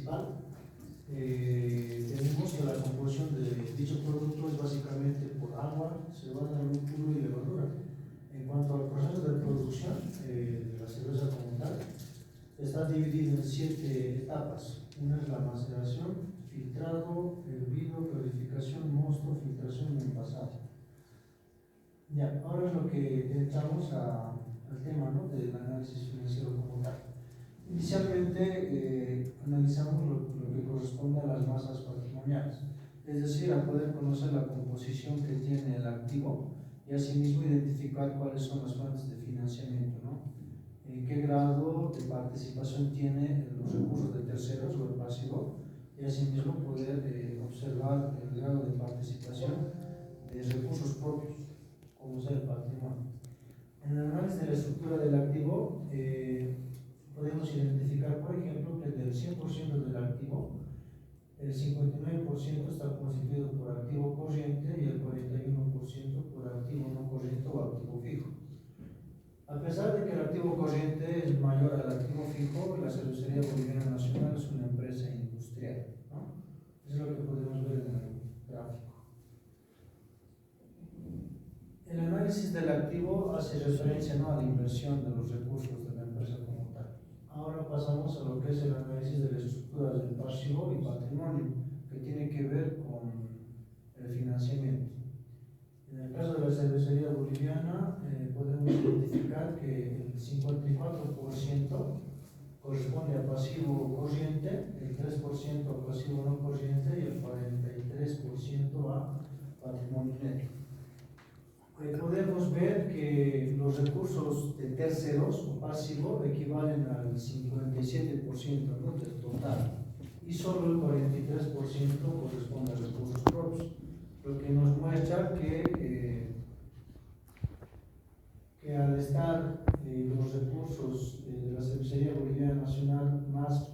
principal. Tenemos que la composición de dicho producto es básicamente por agua, cebada, lúpulo y levadura. En cuanto al proceso de producción de la cerveza como tal, está dividido en 7 etapas. Una es la maceración, filtrado, hervido, clarificación, mosto, filtración y envasado. Ya, ahora es lo que entramos al tema, ¿no?, del análisis financiero como tal. Inicialmente analizamos lo que corresponde a las masas patrimoniales, es decir, a poder conocer la composición que tiene el activo y asimismo identificar cuáles son las fuentes de financiamiento, ¿no? En qué grado de participación tiene los recursos de terceros o el pasivo, y asimismo poder observar el grado de participación de recursos propios, como sea el patrimonio. En el análisis de la estructura del activo, podemos identificar, por ejemplo, que del 100% del activo, el 59% está constituido por activo corriente y el 41% por activo no corriente o activo fijo. A pesar de que el activo corriente es mayor al activo fijo, la Cervecería Boliviana Nacional es una empresa industrial, ¿no? Eso es lo que podemos ver en el gráfico. El análisis del activo hace referencia, ¿no?, a la inversión de los recursos de la empresa como tal. Ahora pasamos a lo que es el análisis de las estructuras del pasivo y patrimonio, que tiene que ver con el financiamiento. En el caso de la cervecería boliviana, podemos identificar que el 54% corresponde a pasivo corriente, el 3% a pasivo no corriente y el 43% a patrimonio neto. Podemos ver que los recursos de terceros o pasivo equivalen al 57%, ¿no?, del total, y solo el 43% corresponde a recursos propios, lo que nos muestra que al estar los recursos de la Cervecería Boliviana Nacional más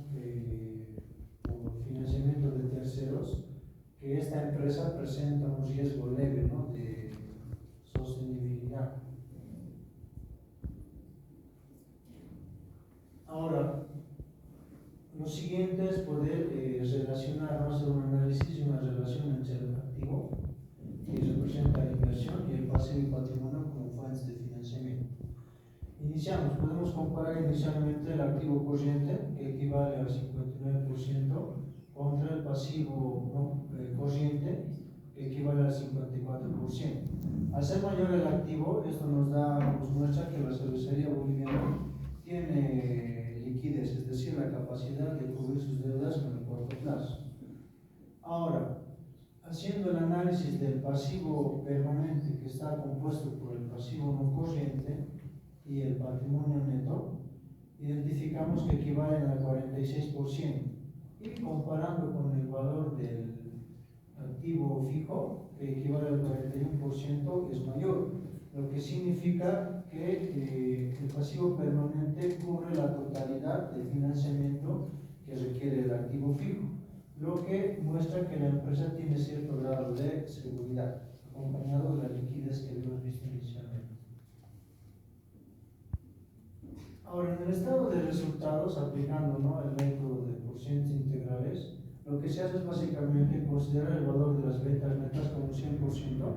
por financiamiento de terceros, que esta empresa presenta un riesgo leve, ¿no?, de sostenibilidad. Ahora, lo siguiente es poder relacionar, hacer un análisis y una relación entre el activo, que representa la inversión, y el pasivo y patrimonio como fuentes de financiamiento. Iniciamos, podemos comparar inicialmente el activo corriente, que equivale al 59%, contra el pasivo no corriente, que equivale al 54%. Al ser mayor el activo, esto nos muestra que la cervecería boliviana tiene liquidez, es decir, la capacidad de cubrir sus deudas en el corto plazo. Ahora, haciendo el análisis del pasivo permanente, que está compuesto por el pasivo no corriente y el patrimonio neto, identificamos que equivalen al 46%, y comparando con el valor del activo fijo, que equivale al 41%, es mayor, lo que significa que el pasivo permanente cubre la totalidad del financiamiento que requiere el activo fijo, lo que muestra que la empresa tiene cierto grado de seguridad, acompañado de la liquidez que habíamos visto inicialmente. Ahora, en el estado de resultados, aplicando, ¿no?, el método de porcientos integrales, lo que se hace es básicamente considerar el valor de las ventas netas como 100%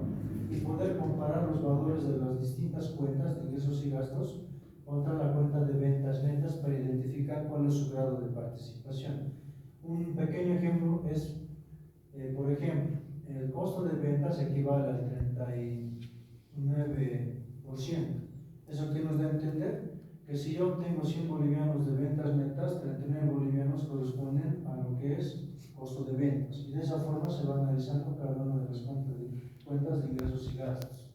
y poder comparar los valores de las distintas cuentas de ingresos y gastos contra la cuenta de ventas netas para identificar cuál es su grado de participación. Un pequeño ejemplo es, por ejemplo, el costo de ventas equivale al 39%. ¿Eso qué nos da a entender? Que si yo obtengo 100 bolivianos de ventas netas, 39 bolivianos corresponden a lo que es costo de ventas, y de esa forma se va analizando cada una de las cuentas de ingresos y gastos.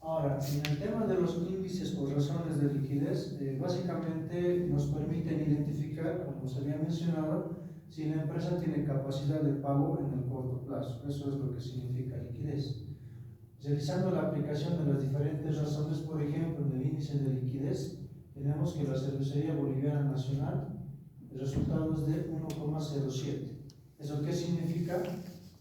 Ahora, en el tema de los índices o razones de liquidez, básicamente nos permiten identificar, como se había mencionado, si la empresa tiene capacidad de pago en el corto plazo. Eso es lo que significa liquidez. Realizando la aplicación de las diferentes razones, por ejemplo, en el índice de liquidez, tenemos que la Cervecería Boliviana Nacional, el resultado es de 1,07. ¿Eso qué significa?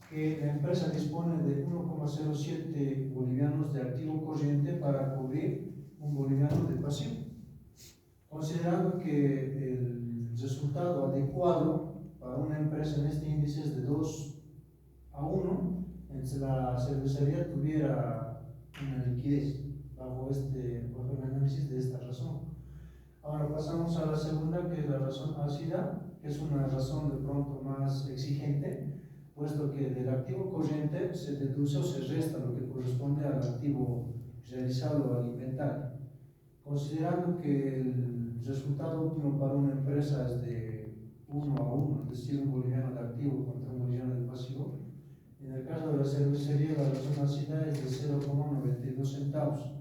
Que la empresa dispone de 1,07 bolivianos de activo corriente para cubrir un boliviano de pasivo. Considerando que el resultado adecuado para una empresa en este índice es de 2:1, entonces la cervecería tuviera una liquidez bajo el análisis de esta razón. Ahora pasamos a la segunda, que es la razón ácida, que es una razón de pronto más exigente, puesto que del activo corriente se deduce o se resta lo que corresponde al activo realizado al inventario. Considerando que el resultado óptimo para una empresa es de 1:1, es decir, un boliviano de activo contra un boliviano de pasivo, en el caso de la cervecería la razón ácida es de 0,92 centavos.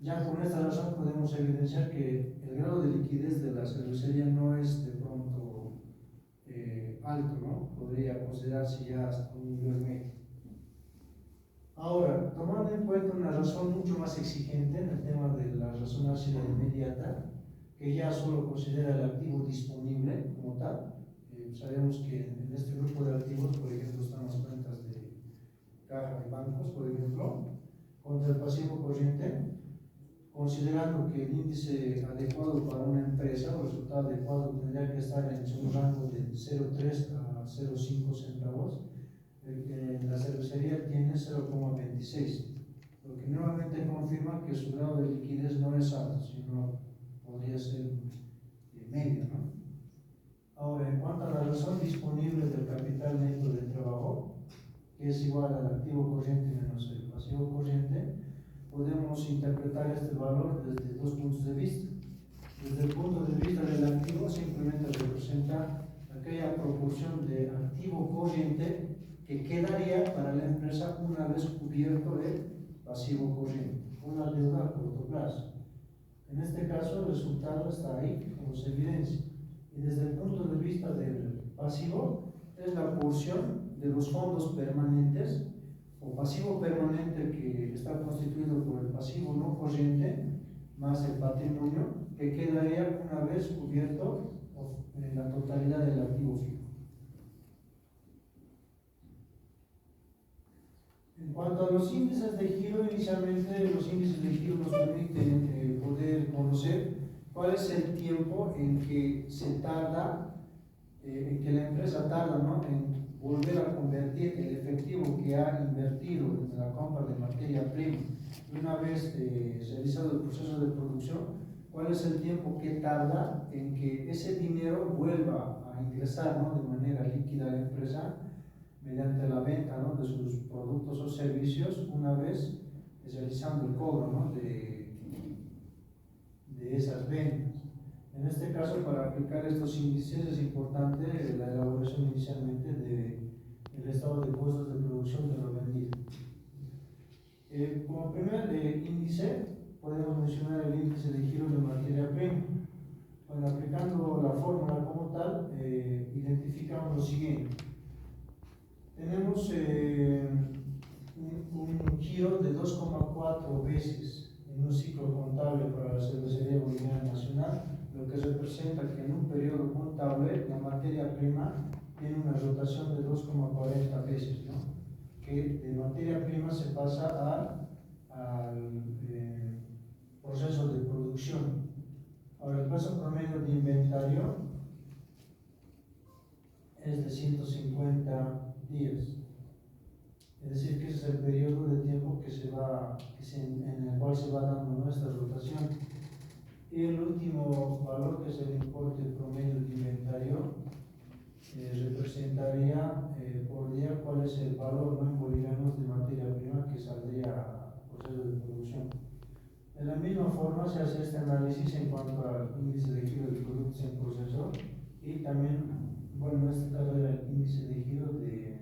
Ya con esta razón podemos evidenciar que el grado de liquidez de la cervecería no es de pronto alto, ¿no? Podría considerarse ya hasta un nivel medio. Ahora, tomando en cuenta una razón mucho más exigente en el tema de la razón ácida inmediata, que ya solo considera el activo disponible como tal, sabemos que en este grupo de activos, por ejemplo, están las cuentas de caja de bancos, por ejemplo, contra el pasivo corriente, considerando que el índice adecuado para una empresa o resultado adecuado tendría que estar en un rango de 0,3 a 0,5 centavos, la cervecería tiene 0,26, lo que nuevamente confirma que su grado de liquidez no es alto, sino podría ser medio, ¿no? Ahora, en cuanto a la razón disponible del capital neto de trabajo, que es igual al activo corriente menos el pasivo corriente, podemos interpretar este valor desde dos puntos de vista. Desde el punto de vista del activo, simplemente representa aquella proporción de activo corriente que quedaría para la empresa una vez cubierto el pasivo corriente, una deuda a corto plazo. En este caso, el resultado está ahí, como se evidencia. Y desde el punto de vista del pasivo, es la porción de los fondos permanentes o pasivo permanente que está constituido por el pasivo no corriente más el patrimonio que quedaría una vez cubierto en la totalidad del activo fijo. En cuanto a los índices de giro, inicialmente los índices de giro nos permiten poder conocer cuál es el tiempo en que se tarda, en que la empresa tarda, ¿no?, en volver a convertir el efectivo que ha invertido en la compra de materia prima. Una vez realizado el proceso de producción, cuál es el tiempo que tarda en que ese dinero vuelva a ingresar, ¿no?, de manera líquida a la empresa mediante la venta, ¿no?, de sus productos o servicios, una vez realizando el cobro, ¿no?, de esas ventas. En este caso, para aplicar estos índices es importante la elaboración inicialmente del estado de costos de producción de lo vendido. Como primer índice, podemos mencionar el índice de giro de materia prima. Bueno, aplicando la fórmula como tal, identificamos lo siguiente. Tenemos un giro de 2,4 veces en un ciclo contable para la cervecería boliviana nacional, lo que representa que en un periodo contable la materia prima tiene una rotación de 2,40 veces, ¿no?, que de materia prima se pasa al proceso de producción. Ahora, el plazo promedio de inventario es de 150 días. Es decir, que ese es el periodo de tiempo en el cual se va dando nuestra rotación. Y el último valor, que es el importe promedio de inventario, representaría por día cuál es el valor, ¿no?, en bolivianos de materia prima que saldría a proceso de producción. De la misma forma se hace este análisis en cuanto al índice de giro de productos en proceso y también, bueno, en este caso era el índice de giro de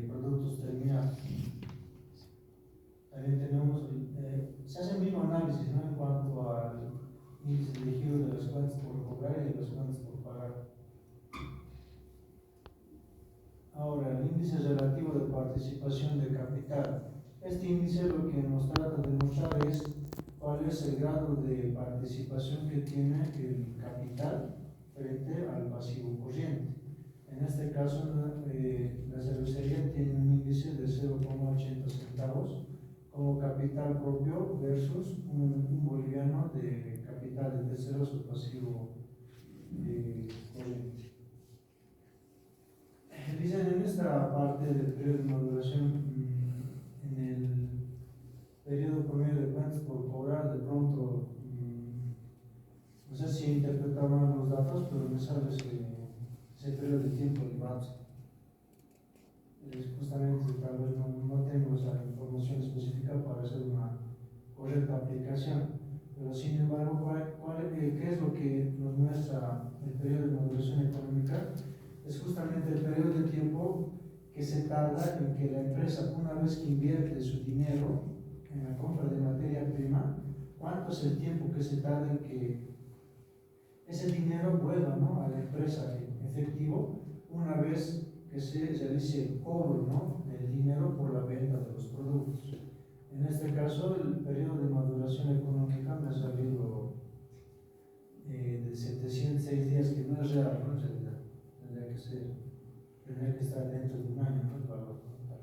productos terminados. También tenemos, se hace el mismo análisis, ¿no?, en cuanto al índice de giro de las cuentas por cobrar y de las cuentas por pagar. Ahora, el índice relativo de participación de capital. Este índice lo que nos trata de mostrar es cuál es el grado de participación que tiene el capital frente al pasivo corriente. En este caso, la cervecería tiene un índice de 0,80 centavos como capital propio versus un boliviano de capital de terceros o pasivo corriente. Dicen en esta parte del periodo de maduración, en el periodo promedio de cuentas por cobrar, de pronto, no sé si interpretaban los datos, pero me sale ese periodo de tiempo de lapso. Justamente tal vez no tengo esa información específica para hacer una correcta aplicación, pero sin embargo, ¿qué es lo que nos muestra el periodo de maduración económica? Es justamente el periodo de tiempo que se tarda en que la empresa, una vez que invierte su dinero en la compra de materia prima, cuánto es el tiempo que se tarda en que ese dinero vuelva, ¿no?, a la empresa en efectivo, una vez que se realice el cobro, ¿no?, del dinero por la venta de los productos. En este caso, el periodo de maduración económica me ha salido de 706 días, que no es real, ¿no?, en realidad. Tendría que estar dentro de un año, ¿no?, el valor total.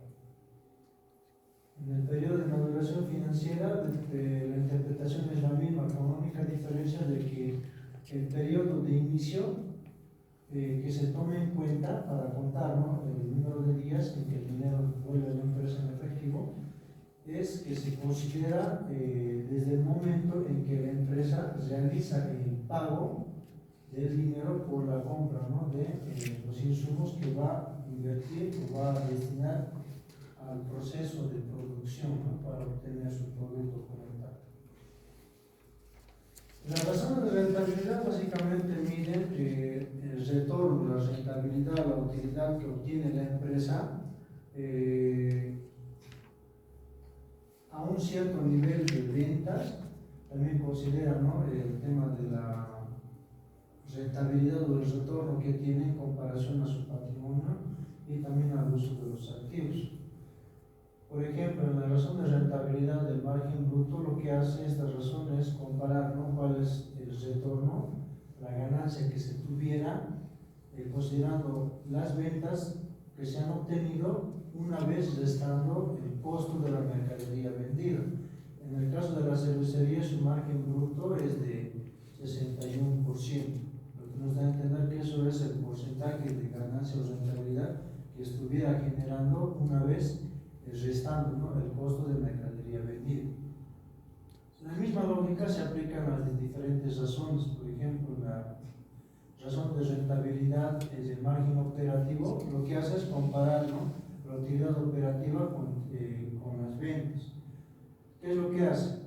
En el periodo de maduración financiera, la interpretación es la misma, con la única diferencia de que el periodo de inicio que se tome en cuenta para contar, ¿no?, el número de días en que el dinero vuelve a la empresa en efectivo, es que se considera desde el momento en que la empresa realiza el pago del dinero por la compra, ¿no?, de los insumos que va a invertir o va a destinar al proceso de producción, ¿no?, para obtener su producto como tal. Las razones de rentabilidad básicamente miden el retorno, la rentabilidad, la utilidad que obtiene la empresa a un cierto nivel de ventas. También considera, ¿no?, el tema de la rentabilidad o el retorno que tiene en comparación a su patrimonio y también al uso de los activos. Por ejemplo, en la razón de rentabilidad del margen bruto, lo que hace esta razón es comparar, ¿no?, cuál es el retorno, la ganancia que se tuviera, considerando las ventas que se han obtenido una vez restando el costo de la mercadería vendida. En el caso de la cervecería, su margen bruto es de 61%, lo que nos da a entender que eso es el porcentaje de ganancia o rentabilidad que estuviera generando una vez restando, ¿no?, el costo de mercadería vendida. La misma lógica se aplica a las diferentes razones. Por ejemplo, la razón de rentabilidad es el margen operativo. Lo que hace es comparar, ¿no?, la utilidad operativa con las ventas. ¿Qué es lo que hace?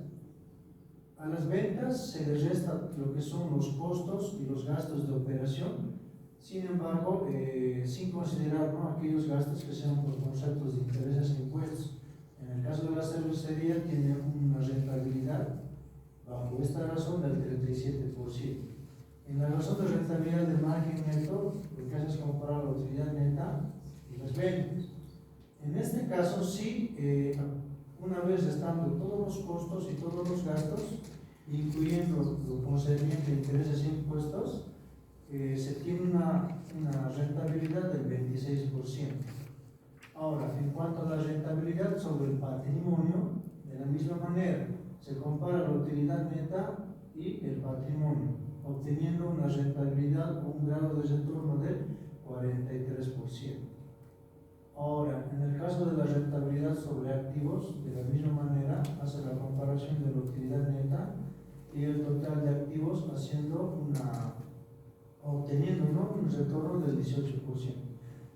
A las ventas se les resta lo que son los costos y los gastos de operación, sin embargo, sin considerar, ¿no?, aquellos gastos que sean por conceptos de intereses e impuestos. En el caso de la cervecería tiene una rentabilidad bajo esta razón del 37%. En la razón de rentabilidad del margen neto, lo que hace es comparar la utilidad neta y las ventas. En este caso, sí, una vez restando todos los costos y todos los gastos, incluyendo lo concerniente a intereses e impuestos, se tiene una rentabilidad del 26%. Ahora, en cuanto a la rentabilidad sobre el patrimonio, de la misma manera, se compara la utilidad neta y el patrimonio, obteniendo una rentabilidad o un grado de retorno del 43%. Ahora, en el caso de la rentabilidad sobre activos, de la misma manera, hace la comparación de la utilidad neta y el total de activos, obteniendo, ¿no?, un retorno del 18%.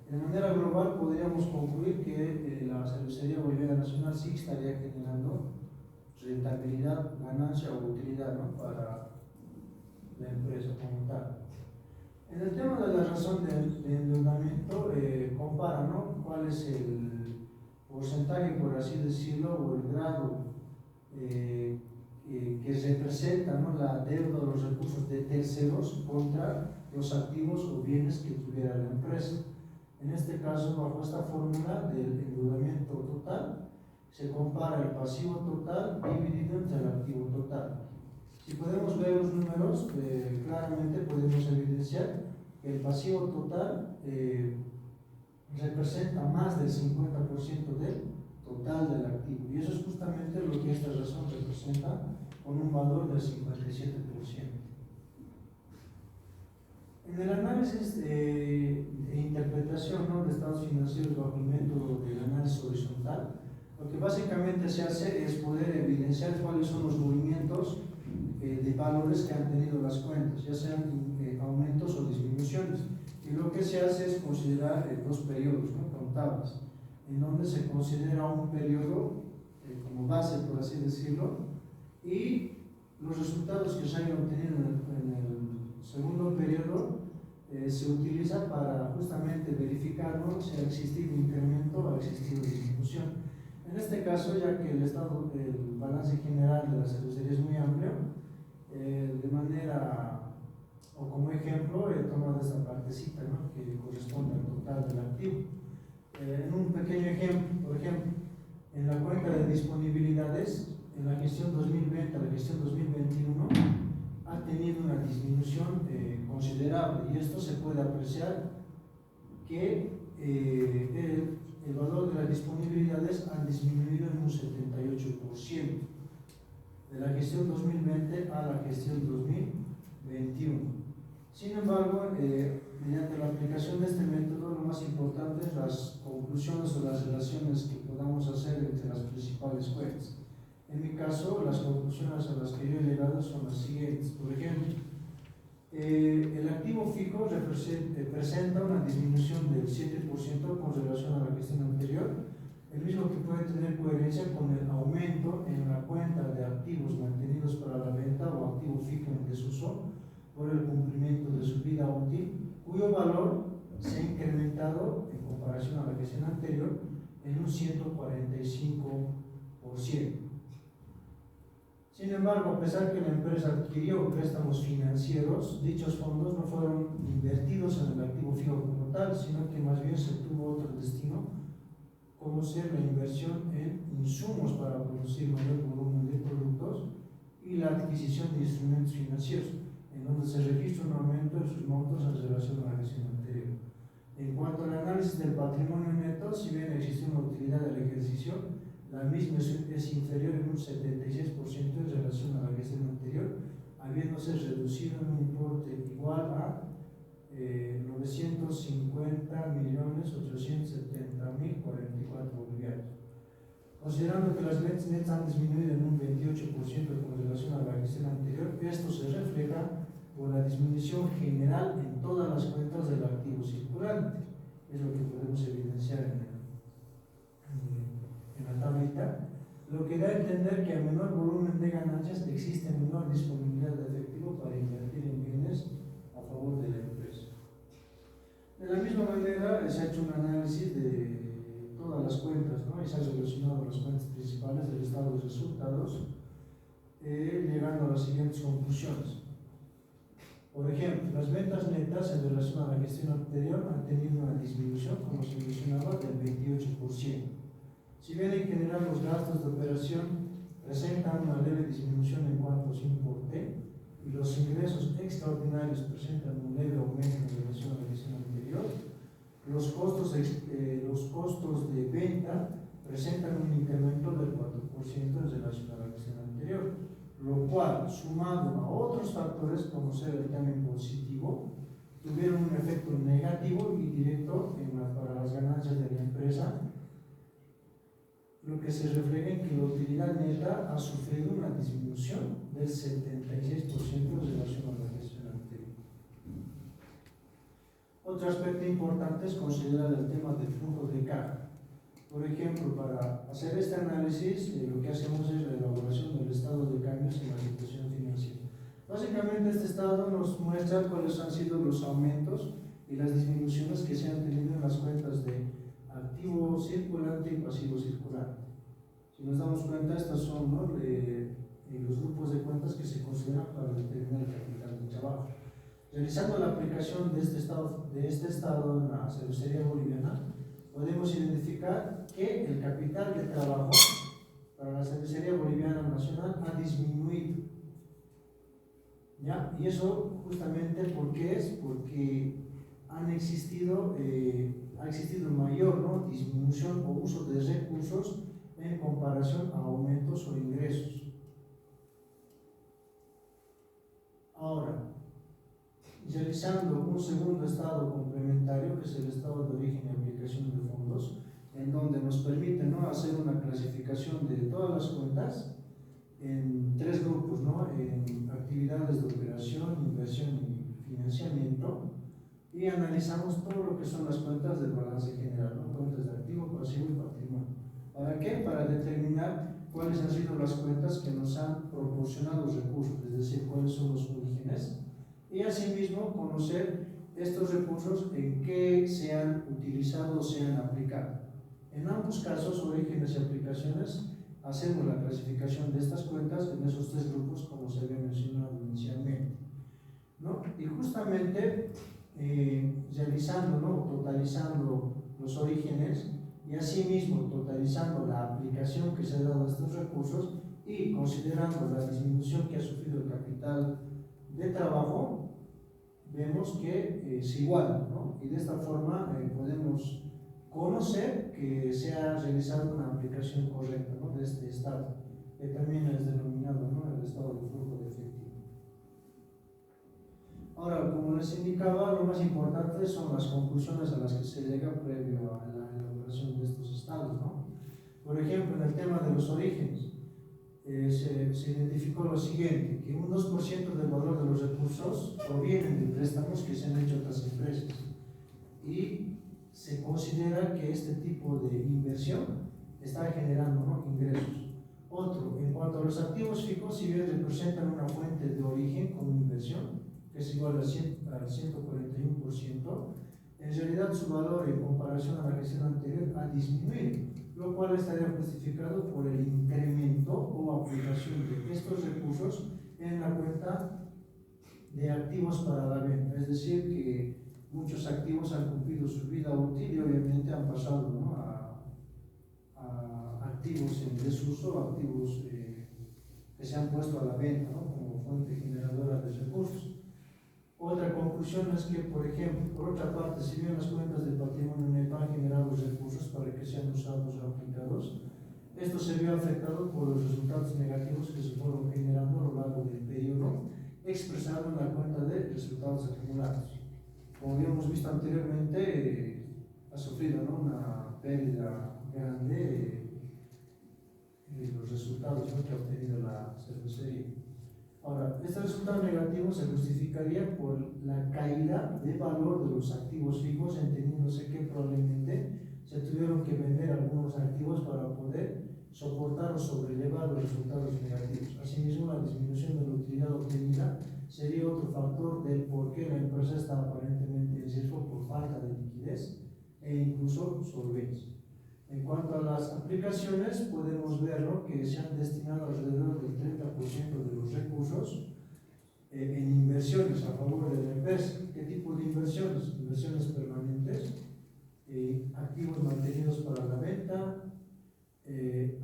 De manera global, podríamos concluir que la cervecería boliviana nacional sí estaría generando rentabilidad, ganancia o utilidad, ¿no?, para la empresa como tal. En el tema de la razón de endeudamiento, compara, ¿no?, cuál es el porcentaje, por así decirlo, o el grado que representa, ¿no?, la deuda o los recursos de terceros contra los activos o bienes que tuviera la empresa. En este caso, bajo esta fórmula del endeudamiento total, se compara el pasivo total dividido entre el activo total. Si podemos ver los números, claramente podemos evidenciar que el pasivo total representa más del 50% del total del activo, y eso es justamente lo que esta razón representa con un valor del 57%. En el análisis e interpretación, ¿no?, de estados financieros bajo el método del análisis horizontal, lo que básicamente se hace es poder evidenciar cuáles son los movimientos de valores que han tenido las cuentas, ya sean aumentos o disminuciones. Y lo que se hace es considerar dos periodos, ¿no?, contables, en donde se considera un periodo como base, por así decirlo, y los resultados que se hayan obtenido en el segundo periodo se utiliza para justamente verificar, ¿no?, si ha existido incremento o ha existido disminución. En este caso, ya que el balance general de la cervecería es muy amplio, de manera, o como ejemplo, he tomado esta partecita, ¿no?, que corresponde al total del activo. En un pequeño ejemplo, por ejemplo, en la cuenta de disponibilidades, en la gestión 2020 a la gestión 2021, ha tenido una disminución considerable, y esto se puede apreciar que el valor de las disponibilidades han disminuido en un 78%, de la gestión 2020 a la gestión 2021. Sin embargo, mediante la aplicación de este método, lo más importante es las conclusiones o las relaciones que podamos hacer entre las principales cuentas. En mi caso, las conclusiones a las que yo he llegado son las siguientes. Por ejemplo, el activo fijo presenta una disminución del 7% con relación a la gestión anterior, el mismo que puede tener coherencia con el aumento en la cuenta de activos mantenidos para la venta o activo fijo en desuso por el cumplimiento de su vida útil, cuyo valor se ha incrementado en comparación a la gestión anterior en un 145%. Sin embargo, a pesar que la empresa adquirió préstamos financieros, dichos fondos no fueron invertidos en el activo fijo como tal, sino que más bien se tuvo otro destino, como ser la inversión en insumos para producir mayor volumen de productos y la adquisición de instrumentos financieros, en donde se registra un aumento en sus montos en relación a la gestión anterior. En cuanto al análisis del patrimonio neto, si bien existe una utilidad del ejercicio, la misma es inferior en un 76% en relación a la gestión anterior, habiéndose reducido en un importe igual a 950.870.044 bolivianos. Considerando que las ventas netas han disminuido en un 28% con relación a la gestión anterior, esto se refleja por la disminución general en todas las cuentas del activo circulante. Es lo que podemos evidenciar en la tablita, lo que da a entender que a menor volumen de ganancias existe menor disponibilidad de efectivo para invertir en bienes a favor de la empresa. De la misma manera, se ha hecho un análisis de todas las cuentas, ¿no?, y se ha relacionado las cuentas principales del estado de resultados, llegando a las siguientes conclusiones. Por ejemplo, las ventas netas en relación a la gestión anterior han tenido una disminución, como se mencionaba, del 28%. Si bien en general los gastos de operación presentan una leve disminución en cuanto a su importe, y los ingresos extraordinarios presentan un leve aumento en relación a la gestión anterior, los costos de venta presentan un incremento del 4% en relación a la gestión anterior, lo cual, sumado a otros factores como ser el tema impositivo, tuvieron un efecto negativo y directo para las ganancias de la empresa, lo que se refleja en que la utilidad neta ha sufrido una disminución del 76% en relación a la gestión anterior. Otro aspecto importante es considerar el tema del flujo de caja. Por ejemplo, para hacer este análisis, lo que hacemos es la elaboración del estado de cambios en la situación financiera. Básicamente, este estado nos muestra cuáles han sido los aumentos y las disminuciones que se han tenido en las cuentas de activo circulante y pasivo circulante. Si nos damos cuenta, estos son, ¿no?, los grupos de cuentas que se consideran para determinar el capital de trabajo. Realizando la aplicación de este estado en la cervecería boliviana, podemos identificar que el capital de trabajo para la cervecería boliviana nacional ha disminuido. ¿Ya? Y eso justamente porque ha existido mayor, ¿no?, disminución o uso de recursos en comparación a aumentos o ingresos. Ahora, realizando un segundo estado complementario, que es el estado de origen y aplicación de fondos, en donde nos permite, ¿no?, hacer una clasificación de todas las cuentas en tres grupos, ¿no?, en actividades de operación, inversión y financiamiento, y analizamos todo lo que son las cuentas del balance general, ¿no?, cuentas de activo, pasivo y patrimonio. ¿Para qué? Para determinar cuáles han sido las cuentas que nos han proporcionado recursos, es decir, cuáles son los orígenes, y asimismo conocer estos recursos en qué se han utilizado o se han aplicado. En ambos casos, orígenes y aplicaciones, hacemos la clasificación de estas cuentas en esos tres grupos, como se había mencionado inicialmente, ¿no? Y justamente realizando, ¿no?, totalizando los orígenes y asimismo totalizando la aplicación que se ha dado a estos recursos y considerando la disminución que ha sufrido el capital de trabajo, vemos que es igual, ¿no? Y de esta forma podemos conocer que se ha realizado una aplicación correcta, ¿no?, de este estado, que también es denominado, ¿no?, el estado de flujo de efectivo. Ahora, como les indicaba, lo más importante son las conclusiones a las que se llega previo a la elaboración de estos estados, ¿no? Por ejemplo, en el tema de los orígenes, se identificó lo siguiente, que un 2% del valor de los recursos provienen de préstamos que se han hecho a otras empresas, y se considera que este tipo de inversión está generando, ¿no?, ingresos. Otro, en cuanto a los activos fijos, si bien representan una fuente de origen como inversión, que es igual al 141%, en realidad su valor en comparación a la gestión anterior ha disminuido, lo cual estaría justificado por el incremento o aplicación de estos recursos en la cuenta de activos para la venta. Es decir, que muchos activos han cumplido su vida útil y obviamente han pasado, ¿no?, a activos en desuso, activos que se han puesto a la venta, ¿no?, como fuente generadora de recursos. Otra conclusión es que, por ejemplo, por otra parte, si bien las cuentas del patrimonio neto han generado recursos para que sean usados o aplicados, esto se vio afectado por los resultados negativos que se fueron generando a lo largo del periodo, expresado en la cuenta de resultados acumulados. Como habíamos visto anteriormente, ha sufrido, ¿no?, una pérdida grande de los resultados, ¿no?, que ha obtenido la cervecería. Ahora, este resultado negativo se justificaría por la caída de valor de los activos fijos, entendiéndose que probablemente se tuvieron que vender algunos activos para poder soportar o sobrellevar los resultados negativos. Asimismo, la disminución de la utilidad obtenida sería otro factor del por qué la empresa está aparentemente en riesgo por falta de liquidez e incluso solvencia. En cuanto a las aplicaciones, podemos verlo que se han destinado alrededor del 30% de los recursos en inversiones a favor de la empresa. ¿Qué tipo de inversiones? Inversiones permanentes, activos mantenidos para la venta,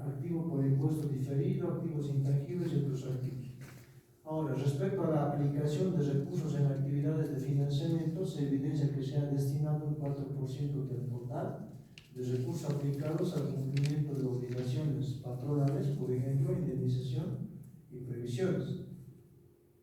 activo por impuesto diferido, activos intangibles y otros activos. Ahora, respecto a la aplicación de recursos en actividades de financiamiento, se evidencia que se ha destinado un 4% del total de recursos aplicados al cumplimiento de obligaciones patronales, por ejemplo, indemnización y previsiones.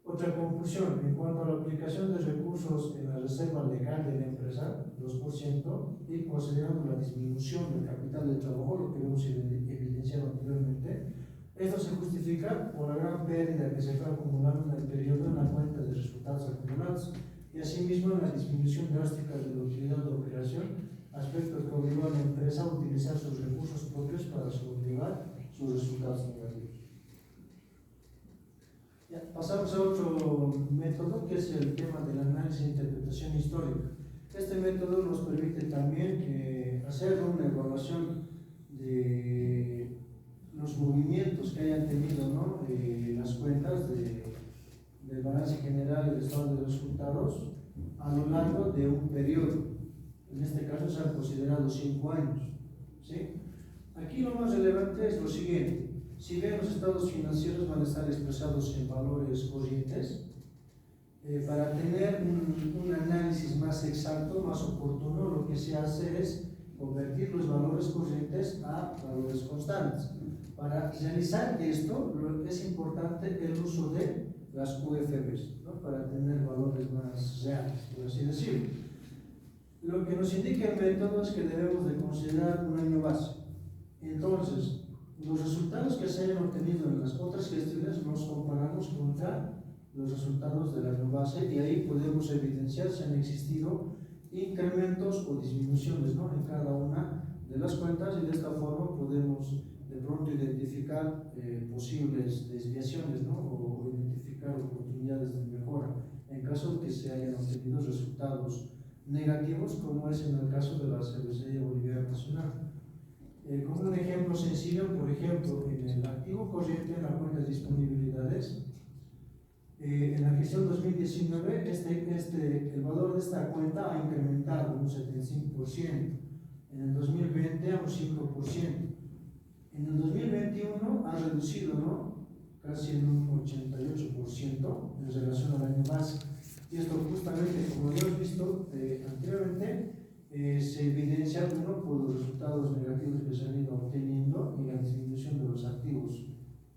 Otra conclusión, en cuanto a la aplicación de recursos en la reserva legal de la empresa, 2%, y considerando la disminución del capital de trabajo, lo que hemos evidenciado anteriormente, esto se justifica por la gran pérdida que se fue acumulando en el periodo en la cuenta de resultados acumulados, y asimismo en la disminución drástica de la utilidad de operación, aspecto que obligó a la empresa a utilizar sus recursos propios para sobrellevar sus resultados negativos. Ya, pasamos a otro método, que es el tema del análisis e interpretación histórica. Este método nos permite también hacer una evaluación de los movimientos que hayan tenido, ¿no?, las cuentas del balance general y del estado de resultados a lo largo de un periodo. En este caso se han considerado 5 años, ¿sí? Aquí lo más relevante es lo siguiente: si bien los estados financieros van a estar expresados en valores corrientes, para tener un análisis más exacto, más oportuno, lo que se hace es convertir los valores corrientes a valores constantes. Para realizar esto es importante el uso de las UFBs, ¿no? Para tener valores más reales, por así decirlo. Lo que nos indica el método es que debemos de considerar un año base. Entonces, los resultados que se hayan obtenido en las otras gestiones los comparamos contra los resultados del año base y ahí podemos evidenciar si han existido incrementos o disminuciones, ¿no? En cada una de las cuentas, y de esta forma podemos de pronto identificar posibles desviaciones, ¿no? O identificar oportunidades de mejora en caso de que se hayan obtenido resultados negativos, como es en el caso de la Cervecería Boliviana Nacional. Como un ejemplo sencillo, por ejemplo, en el activo corriente, en la cuenta de disponibilidades, en la gestión 2019, el valor de esta cuenta ha incrementado un 75%, en el 2020 a un 5%, en el 2021 ha reducido, ¿no? Casi en un 88% en relación al año base. Y esto justamente, como ya hemos visto anteriormente, se evidencia, uno, por los resultados negativos que se han ido obteniendo y la disminución de los activos,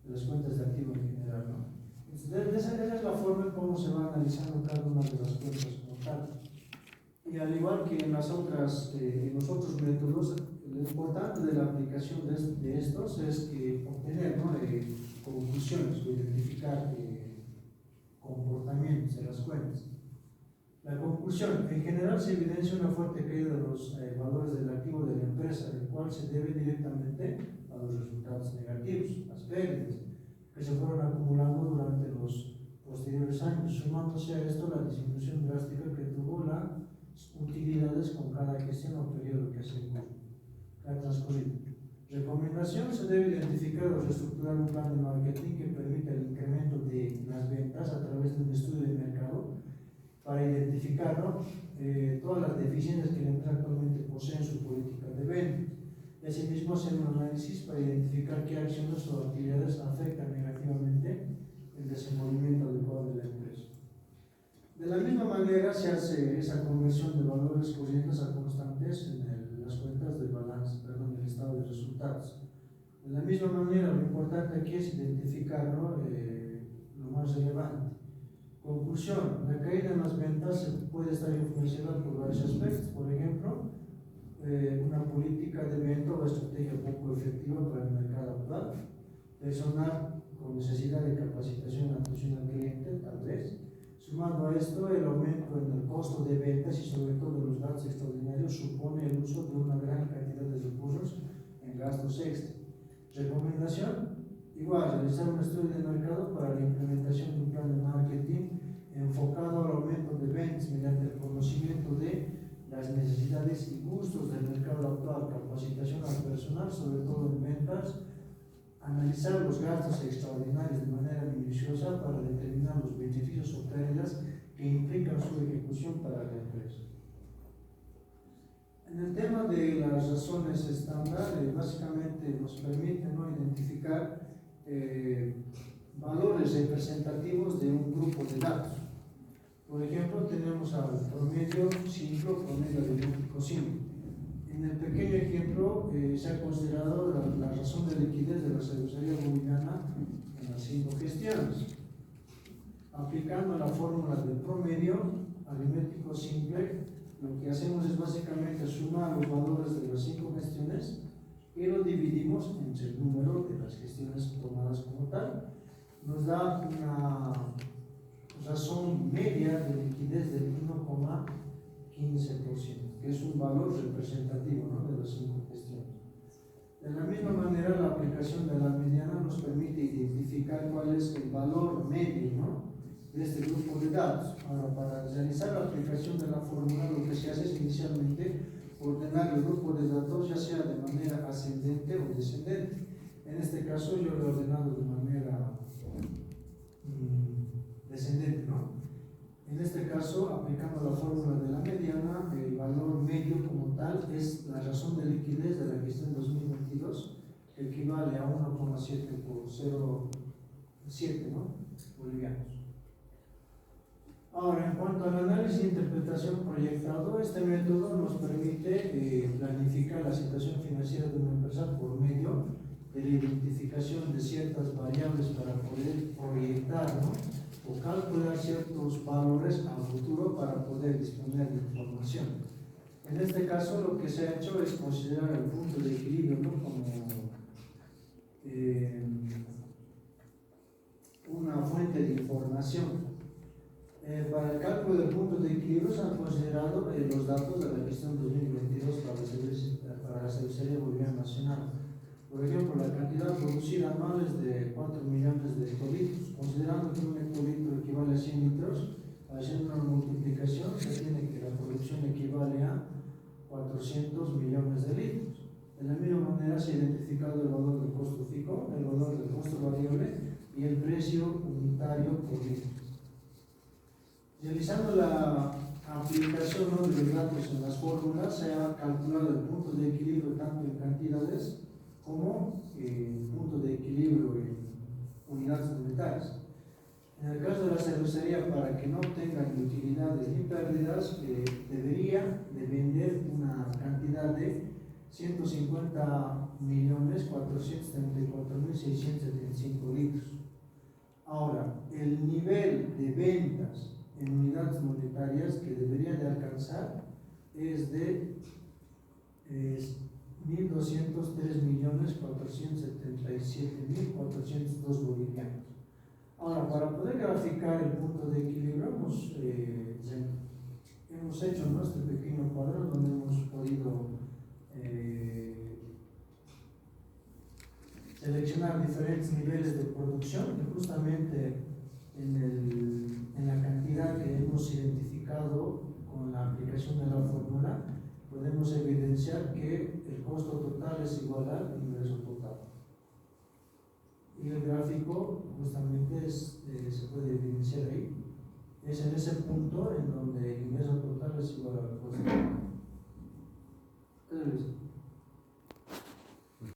de las cuentas de activos en general, ¿no? Esa es la forma en cómo se va analizando cada una de las cuentas como tal. Y al igual que en las otras, en los otros métodos, lo importante de la aplicación de estos es que obtener, ¿no? Conclusiones o identificar comportamientos de las cuentas. La conclusión: en general se evidencia una fuerte caída de los valores del activo de la empresa, el cual se debe directamente a los resultados negativos, las pérdidas que se fueron acumulando durante los posteriores años, sumándose a esto la disminución drástica que tuvo las utilidades con cada gestión o periodo que se ha transcurrido. Recomendación: se debe identificar o reestructurar un plan de marketing que permita el incremento de las ventas a través de un estudio de mercado para identificar, ¿no? Todas las deficiencias que la empresa actualmente posee en su política de venta. Y asimismo hacer un análisis para identificar qué acciones o actividades afectan negativamente el desenvolvimiento adecuado de la empresa. De la misma manera se hace esa conversión de valores corrientes a constantes en las cuentas del balance, del estado de resultados. De la misma manera, lo importante aquí es identificar, ¿no? Lo más relevante. Conclusión: la caída en las ventas puede estar influenciada por varios aspectos. Por ejemplo, una política de venta o estrategia poco efectiva para el mercado actual, personal con necesidad de capacitación y atención al cliente, tal vez. Sumando a esto, el aumento en el costo de ventas y sobre todo los gastos extraordinarios supone el uso de una gran cantidad de recursos en gastos extra. Recomendación: igual, realizar un estudio de mercado para la implementación de un plan de marketing enfocado al aumento de ventas mediante el conocimiento de las necesidades y gustos del mercado actual, capacitación al personal, sobre todo en ventas, analizar los gastos extraordinarios de manera minuciosa para determinar los beneficios o pérdidas que implican su ejecución para la empresa. En el tema de las razones estándar, básicamente nos permite, ¿no? Identificar valores representativos de un grupo de datos. Por ejemplo, tenemos al promedio simple o promedio aritmético simple. En el pequeño ejemplo se ha considerado la razón de liquidez de la cervecería boliviana en las 5 gestiones. Aplicando la fórmula del promedio aritmético simple, lo que hacemos es básicamente sumar los valores de las 5 gestiones y lo dividimos entre el número de las gestiones tomadas como tal. Nos da una razón media de liquidez del 1,15%, que es un valor representativo, ¿no? De las 5 gestiones. De la misma manera, la aplicación de la mediana nos permite identificar cuál es el valor medio, ¿no? De este grupo de datos. Ahora, para realizar la aplicación de la fórmula, lo que se hace es inicialmente ordenar el grupo de datos, ya sea de manera ascendente o descendente. En este caso, yo lo he ordenado de manera descendente, ¿no? En este caso, aplicando la fórmula de la mediana, el valor medio como tal es la razón de liquidez de la gestión 2022, que equivale a 1,7 por 0,7, ¿no? Bolivianos. Ahora, en cuanto al análisis e interpretación proyectado, este método nos permite planificar la situación financiera de una empresa por medio de la identificación de ciertas variables para poder proyectar, ¿no? o calcular ciertos valores a futuro para poder disponer de información. En este caso, lo que se ha hecho es considerar el punto de equilibrio, ¿no?, como una fuente de información. Para el cálculo del punto de equilibrio se han considerado los datos de la gestión 2022 para la cervecería boliviana nacional. Por ejemplo, la cantidad producida anual es de 4 millones de hectolitros. Considerando que un hectolitro equivale a 100 litros, haciendo una multiplicación se tiene que la producción equivale a 400 millones de litros. De la misma manera se ha identificado el valor del costo fijo, el valor del costo variable y el precio unitario por litro. Realizando la aplicación, ¿no?, de los datos en las fórmulas, se ha calculado el punto de equilibrio tanto en cantidades como punto de equilibrio en unidades monetarias. En el caso de la cervecería, para que no tengan ni utilidades ni pérdidas, debería de vender una cantidad de 150.434.675 litros. Ahora, el nivel de ventas en unidades monetarias que debería de alcanzar es de 1.203.477.402 bolivianos. Ahora, para poder graficar el punto de equilibrio, hemos hecho nuestro pequeño cuadro donde hemos podido seleccionar diferentes niveles de producción y justamente en la cantidad que hemos identificado con la aplicación de la fórmula podemos evidenciar que el costo total es igual al ingreso total. Y el gráfico justamente se puede evidenciar ahí. Es en ese punto en donde el ingreso total es igual al costo total.